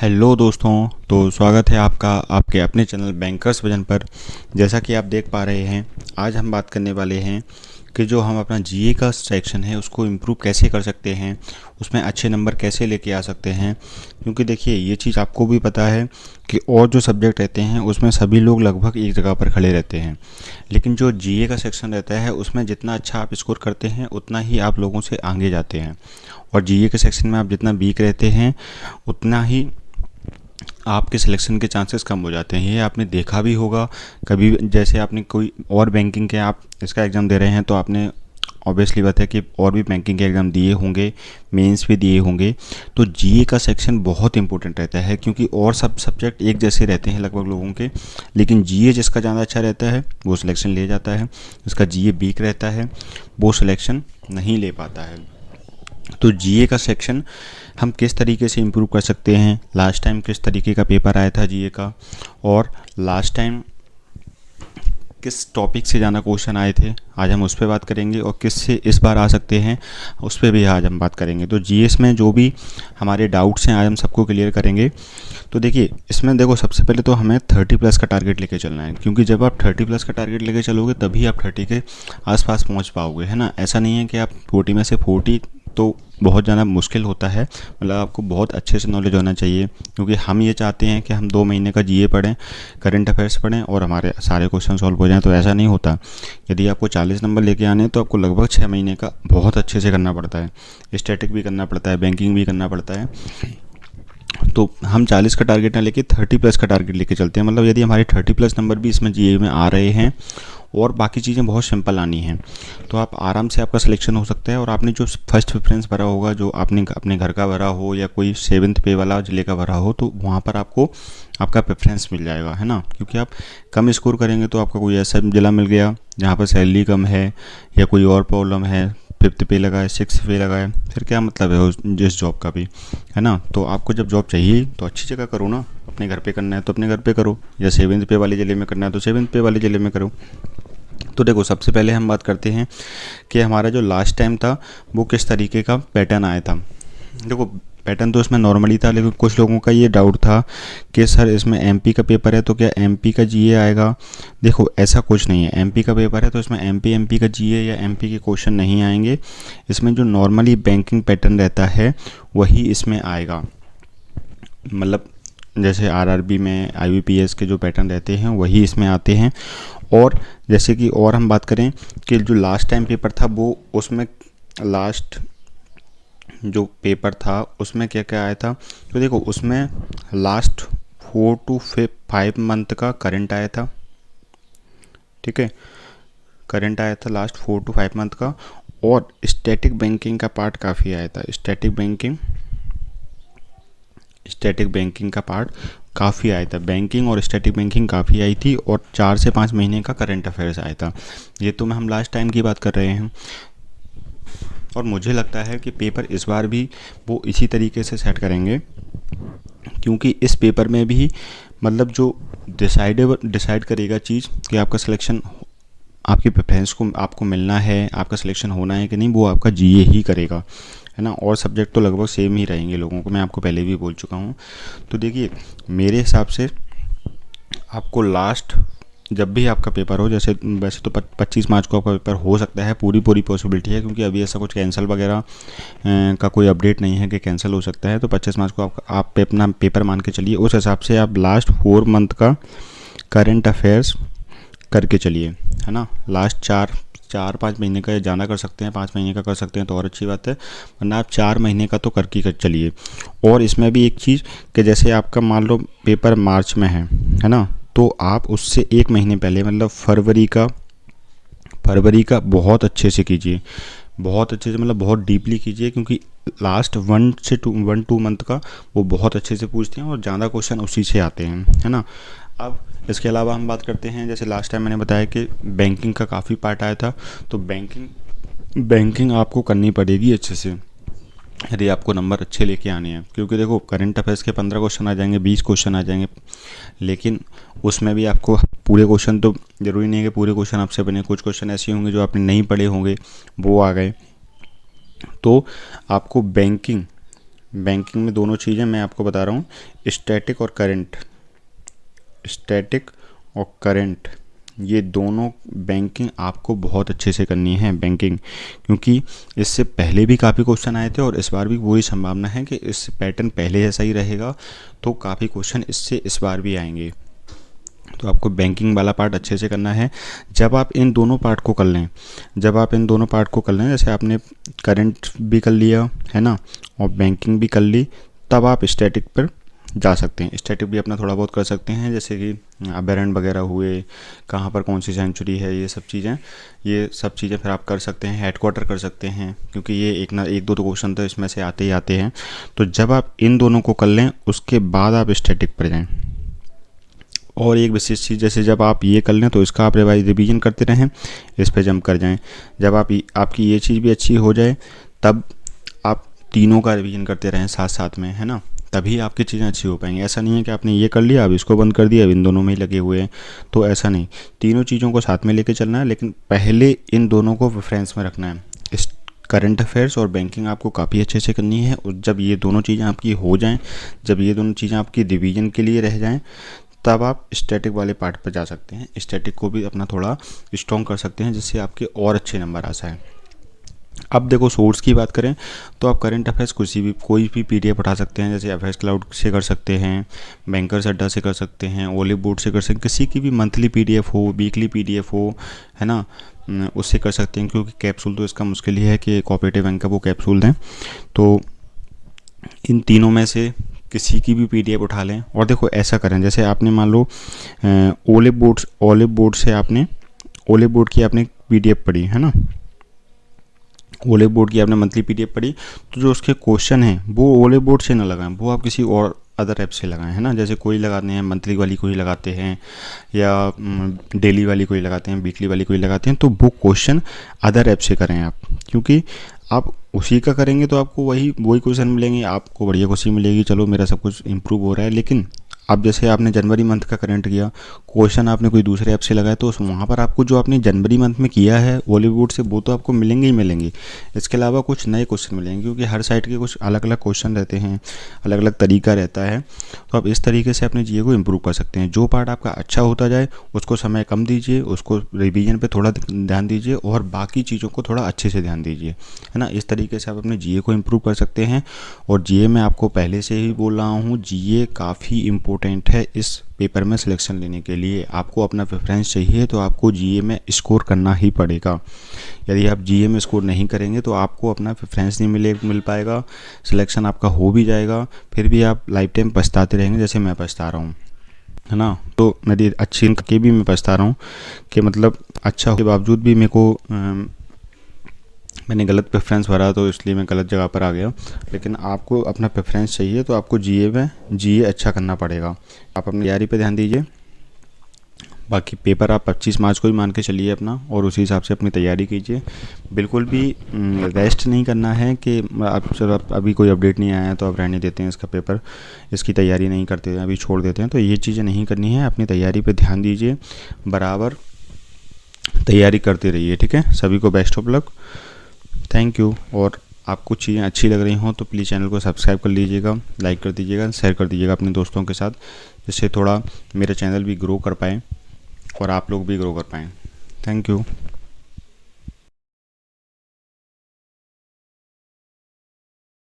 Hello दोस्तों। तो स्वागत है आपका आपके अपने चैनल बैंकर्स विजन पर। जैसा कि आप देख पा रहे हैं, आज हम बात करने वाले हैं कि जो हम अपना जीए का सेक्शन है उसको इम्प्रूव कैसे कर सकते हैं, उसमें अच्छे नंबर कैसे लेके आ सकते हैं। क्योंकि देखिए, ये चीज़ आपको भी पता है कि और जो सब्जेक्ट रहते हैं उसमें सभी लोग लगभग एक जगह पर खड़े रहते हैं, लेकिन जो जीए का सेक्शन रहता है उसमें जितना अच्छा आप स्कोर करते हैं उतना ही आप लोगों से आगे जाते हैं। और जीए के सेक्शन में आप जितना वीक रहते हैं उतना ही आपके सिलेक्शन के चांसेस कम हो जाते हैं। ये आपने देखा भी होगा कभी, जैसे आपने कोई और बैंकिंग के आप इसका एग्ज़ाम दे रहे हैं तो आपने ऑब्वियसली बात है कि और भी बैंकिंग के एग्ज़ाम दिए होंगे, मेंस भी दिए होंगे। तो जीए का सेक्शन बहुत इंपॉर्टेंट रहता है, क्योंकि और सब सब्जेक्ट एक जैसे रहते हैं लगभग लोगों के, लेकिन जीए जिसका ज़्यादा अच्छा रहता है वो सिलेक्शन ले जाता है, जिसका जीए वीक रहता है वो सिलेक्शन नहीं ले पाता है। तो जीए का सेक्शन हम किस तरीके से इम्प्रूव कर सकते हैं, लास्ट टाइम किस तरीके का पेपर आया था जीए का, और लास्ट टाइम किस टॉपिक से ज़्यादा क्वेश्चन आए थे, आज हम उस पर बात करेंगे। और किस से इस बार आ सकते हैं उस पर भी आज हम बात करेंगे। तो जीएस में जो भी हमारे डाउट्स हैं आज हम सबको क्लियर करेंगे। तो देखिए, इसमें देखो, सबसे पहले तो हमें 30+ का टारगेट लेके चलना है, क्योंकि जब आप 30+ का टारगेट लेके चलोगे तभी आप 30 के आसपास पहुंच पाओगे, है ना। ऐसा नहीं है कि आप 40 में से 40 तो बहुत ज़्यादा मुश्किल होता है। मतलब आपको बहुत अच्छे से नॉलेज होना चाहिए, क्योंकि हम ये चाहते हैं कि हम 2 महीने का जीए पढ़ें, करंट अफेयर्स पढ़ें और हमारे सारे क्वेश्चन सॉल्व हो जाएं। तो ऐसा नहीं होता। यदि आपको 40 नंबर लेके आने हैं तो आपको लगभग 6 महीने का बहुत अच्छे से करना पड़ता है। स्टैटिक भी करना पड़ता है, बैंकिंग भी करना पड़ता है। तो हम 40 का टारगेट ना लेके 30+ का टारगेट लेके चलते हैं। मतलब यदि हमारे 30+ नंबर भी इसमें जीए में आ रहे हैं और बाकी चीज़ें बहुत सिंपल आनी हैं, तो आप आराम से आपका सिलेक्शन हो सकता है। और आपने जो फर्स्ट प्रेफरेंस भरा होगा, जो आपने अपने घर का भरा हो या कोई 7th पे वाला ज़िले का भरा हो, तो वहाँ पर आपको आपका प्रेफरेंस मिल जाएगा, है ना। क्योंकि आप कम स्कोर करेंगे तो आपका कोई ऐसा ज़िला मिल गया जहाँ पर सैलरी कम है या कोई और प्रॉब्लम है, 5th पे लगा है, 6th पे लगा है, फिर क्या मतलब है उस जिस जॉब का भी, है ना। तो आपको जब जॉब चाहिए तो अच्छी जगह करो ना। अपने घर पे करना है तो अपने घर पे करो, या 7th पे वाले ज़िले में करना है तो 7th पे वाले ज़िले में करो। तो देखो, सबसे पहले हम बात करते हैं कि हमारा जो लास्ट टाइम था वो किस तरीके का पैटर्न आया था। देखो, पैटर्न तो इसमें नॉर्मली था, लेकिन कुछ लोगों का ये डाउट था कि सर इसमें एमपी का पेपर है तो क्या एमपी का जीए आएगा। देखो, ऐसा कुछ नहीं है। एमपी का पेपर है तो इसमें एमपी का जीए या एमपी के क्वेश्चन नहीं आएंगे। इसमें जो नॉर्मली बैंकिंग पैटर्न रहता है वही इसमें आएगा। मतलब जैसे आरआरबी में आईबीपीएस के जो पैटर्न रहते हैं वही इसमें आते हैं। और जैसे कि और हम बात करें कि जो लास्ट टाइम पेपर था वो, उसमें लास्ट जो पेपर था उसमें क्या क्या आया था। तो देखो, उसमें लास्ट 4 to 5 मंथ का करंट आया था, ठीक है। करंट आया था लास्ट 4 to 5 मंथ का। और स्टैटिक बैंकिंग का पार्ट काफ़ी आया था। स्टैटिक बैंकिंग का पार्ट काफ़ी आया था। बैंकिंग और स्टैटिक बैंकिंग काफ़ी आई थी। और 4 से 5 महीने का करंट अफेयर्स आया था। ये तो हम लास्ट टाइम की बात कर रहे हैं। और मुझे लगता है कि पेपर इस बार भी वो इसी तरीके से सेट करेंगे, क्योंकि इस पेपर में भी मतलब जो डिसाइड करेगा चीज़ कि आपका सिलेक्शन, आपकी प्रेफरेंस को आपको मिलना है, आपका सिलेक्शन होना है कि नहीं, वो आपका जीए ही करेगा, है ना। और सब्जेक्ट तो लगभग सेम ही रहेंगे लोगों को, मैं आपको पहले भी बोल चुका हूँ। तो देखिए, मेरे हिसाब से आपको लास्ट जब भी आपका पेपर हो, जैसे वैसे तो 25 मार्च को आपका पेपर हो सकता है, पूरी पॉसिबिलिटी है, क्योंकि अभी ऐसा कुछ कैंसिल वगैरह का कोई अपडेट नहीं है कि कैंसिल हो सकता है। तो 25 मार्च को आप अपना पेपर मान के चलिए। उस हिसाब से आप लास्ट 4 मंथ का करंट अफेयर्स करके चलिए, है ना। लास्ट 4-5 महीने का ज़्यादा कर सकते हैं, 5 महीने का कर सकते हैं तो और अच्छी बात है, वरना आप 4 महीने का तो करके कर चलिए। और इसमें भी एक चीज़ कि जैसे आपका मान लो पेपर मार्च में है ना, तो आप उससे 1 महीने पहले, मतलब फरवरी का बहुत अच्छे से कीजिए, बहुत अच्छे से, मतलब बहुत डीपली कीजिए, क्योंकि लास्ट 1-2 मंथ का वो बहुत अच्छे से पूछते हैं और ज़्यादा क्वेश्चन उसी से आते हैं, है ना। अब इसके अलावा हम बात करते हैं, जैसे लास्ट टाइम मैंने बताया कि बैंकिंग का काफ़ी पार्ट आया था। तो बैंकिंग आपको करनी पड़ेगी अच्छे से, यदि आपको नंबर अच्छे लेके आने हैं। क्योंकि देखो, करंट अफेयर्स के 15 क्वेश्चन आ जाएंगे, 20 क्वेश्चन आ जाएंगे, लेकिन उसमें भी आपको पूरे क्वेश्चन, तो ज़रूरी नहीं है कि पूरे क्वेश्चन आपसे बने। कुछ क्वेश्चन ऐसे होंगे जो आपने नहीं पढ़े होंगे, वो आ गए। तो आपको बैंकिंग बैंकिंग में दोनों चीज़ें मैं आपको बता रहा हूँ, स्टैटिक और करंट। स्टैटिक और करंट, ये दोनों बैंकिंग आपको बहुत अच्छे से करनी है बैंकिंग, क्योंकि इससे पहले भी काफ़ी क्वेश्चन आए थे और इस बार भी पूरी संभावना है कि इस पैटर्न पहले जैसा ही रहेगा, तो काफ़ी क्वेश्चन इससे इस बार भी आएंगे। तो आपको बैंकिंग वाला पार्ट अच्छे से करना है। जब आप इन दोनों पार्ट को कर लें, जैसे आपने करंट भी कर लिया है ना, और बैंकिंग भी कर ली, तब आप स्टैटिक पर जा सकते हैं। स्टैटिक भी अपना थोड़ा बहुत कर सकते हैं, जैसे कि अबेरेंट वगैरह हुए, कहाँ पर कौन सी सेंचुरी है, ये सब चीज़ें फिर आप कर सकते हैं। हेडक्वार्टर कर सकते हैं, क्योंकि ये एक दो क्वेश्चन तो इसमें से आते ही आते हैं। तो जब आप इन दोनों को कर लें, उसके बाद आप स्टैटिक पर जाएँ। और एक विशेष चीज़, जैसे जब आप ये कर लें तो इसका आप रिवीजन करते रहें, इस पे जंप कर जाएं। जब आपकी ये चीज़ भी अच्छी हो जाए, तब आप तीनों का रिवीजन करते रहें साथ साथ में, है ना, तभी आपकी चीज़ें अच्छी हो पाएंगी। ऐसा नहीं है कि आपने ये कर लिया, अब इसको बंद कर दिया, अब इन दोनों में ही लगे हुए हैं, तो ऐसा नहीं। तीनों चीज़ों को साथ में लेके चलना है, लेकिन पहले इन दोनों को प्रेफरेंस में रखना है। इस करंट अफेयर्स और बैंकिंग आपको काफ़ी अच्छे से करनी है, और जब ये दोनों चीज़ें आपकी हो जाएं, जब ये दोनों चीज़ें आपकी रिवीजन के लिए रह जाएं, तब आप स्टैटिक वाले पार्ट पर जा सकते हैं। स्टैटिक को भी अपना थोड़ा स्ट्रॉन्ग कर सकते हैं, जिससे आपके और अच्छे नंबर आ जाए। अब देखो, सोर्स की बात करें तो आप करंट अफेयर्स कोई भी पीडीएफ उठा सकते हैं, जैसे अफेयर्स क्लाउड से कर सकते हैं, बैंकर्स अड्डा से कर सकते हैं, ओलिव बोर्ड से कर सकते हैं, किसी की भी मंथली पीडीएफ हो, वीकली पीडीएफ हो, है ना, उससे कर सकते हैं। क्योंकि कैप्सूल तो इसका मुश्किल ही है कि कोऑपरेटिव बैंक का वो कैप्सूल दें। तो इन तीनों में से किसी की भी पीडीएफ उठा लें। और देखो, ऐसा करें, जैसे आपने मान लो ओलिव बोर्ड की आपने पीडीएफ पढ़ी है ना, ओलिव बोर्ड की आपने मंथली पीडीएफ पढ़ी, तो जो उसके क्वेश्चन हैं वो ओलिव बोर्ड से ना लगाएं, वो आप किसी और अदर ऐप से लगाएं, है ना। जैसे कोई लगाते हैं मंथली वाली, कोई लगाते हैं, या डेली वाली कोई लगाते हैं, वीकली वाली कोई लगाते हैं, तो वो क्वेश्चन अदर ऐप से करें आप। क्योंकि आप उसी का करेंगे तो आपको वही क्वेश्चन मिलेंगे, आपको बढ़िया खुशी मिलेगी, चलो मेरा सब कुछ इम्प्रूव हो रहा है। लेकिन अब जैसे आपने जनवरी मंथ का करंट किया, क्वेश्चन आपने कोई दूसरे ऐप से लगाया, तो वहाँ पर आपको जो आपने जनवरी मंथ में किया है बॉलीवुड से, वो तो आपको मिलेंगे ही मिलेंगे। इसके अलावा कुछ नए क्वेश्चन मिलेंगे, क्योंकि हर साइट के कुछ अलग अलग क्वेश्चन रहते हैं, अलग अलग तरीका रहता है। तो आप इस तरीके से अपने जीए को इम्प्रूव कर सकते हैं। जो पार्ट आपका अच्छा होता जाए उसको समय कम दीजिए, उसको रिवीजन पर थोड़ा ध्यान दीजिए, और बाकी चीज़ों को थोड़ा अच्छे से ध्यान दीजिए, है ना। इस तरीके से आप अपने जीए को इम्प्रूव कर सकते हैं। और जीए में आपको पहले से ही बोल रहा हूँ, जीए काफ़ी इम्पोर्टेंट है इस पेपर में सिलेक्शन लेने के लिए। आपको अपना प्रेफरेंस चाहिए तो आपको जीए में स्कोर करना ही पड़ेगा। यदि आप जीए में स्कोर नहीं करेंगे तो आपको अपना प्रेफरेंस नहीं मिल पाएगा, सिलेक्शन आपका हो भी जाएगा, फिर भी आप लाइफ टाइम पछताते रहेंगे, जैसे मैं पछता रहा हूँ, है ना। तो मेरी अच्छी के भी मैं पछता रहा हूँ कि मतलब अच्छा के बावजूद भी मेरे को मैंने गलत प्रेफरेंस भरा, तो इसलिए मैं गलत जगह पर आ गया। लेकिन आपको अपना प्रेफरेंस चाहिए तो आपको जीए अच्छा करना पड़ेगा। आप अपनी तैयारी पे ध्यान दीजिए। बाकी पेपर आप 25 मार्च को ही मान के चलिए अपना, और उसी हिसाब से अपनी तैयारी कीजिए। बिल्कुल भी रेस्ट नहीं करना है कि आप चलो अभी कोई अपडेट नहीं आया है तो आप रहने देते हैं इसका पेपर, इसकी तैयारी नहीं करते हैं, अभी छोड़ देते हैं। तो ये चीज़ें नहीं करनी है, अपनी तैयारी पे ध्यान दीजिए, बराबर तैयारी करते रहिए, ठीक है। सभी को best of luck, thank you. और आपको चीज़ें अच्छी लग रही हों तो प्लीज़ चैनल को सब्सक्राइब कर लीजिएगा, लाइक कर दीजिएगा, शेयर कर दीजिएगा अपने दोस्तों के साथ, जिससे थोड़ा मेरा चैनल भी ग्रो कर पाए और आप लोग भी ग्रो कर पाएँ। Thank you.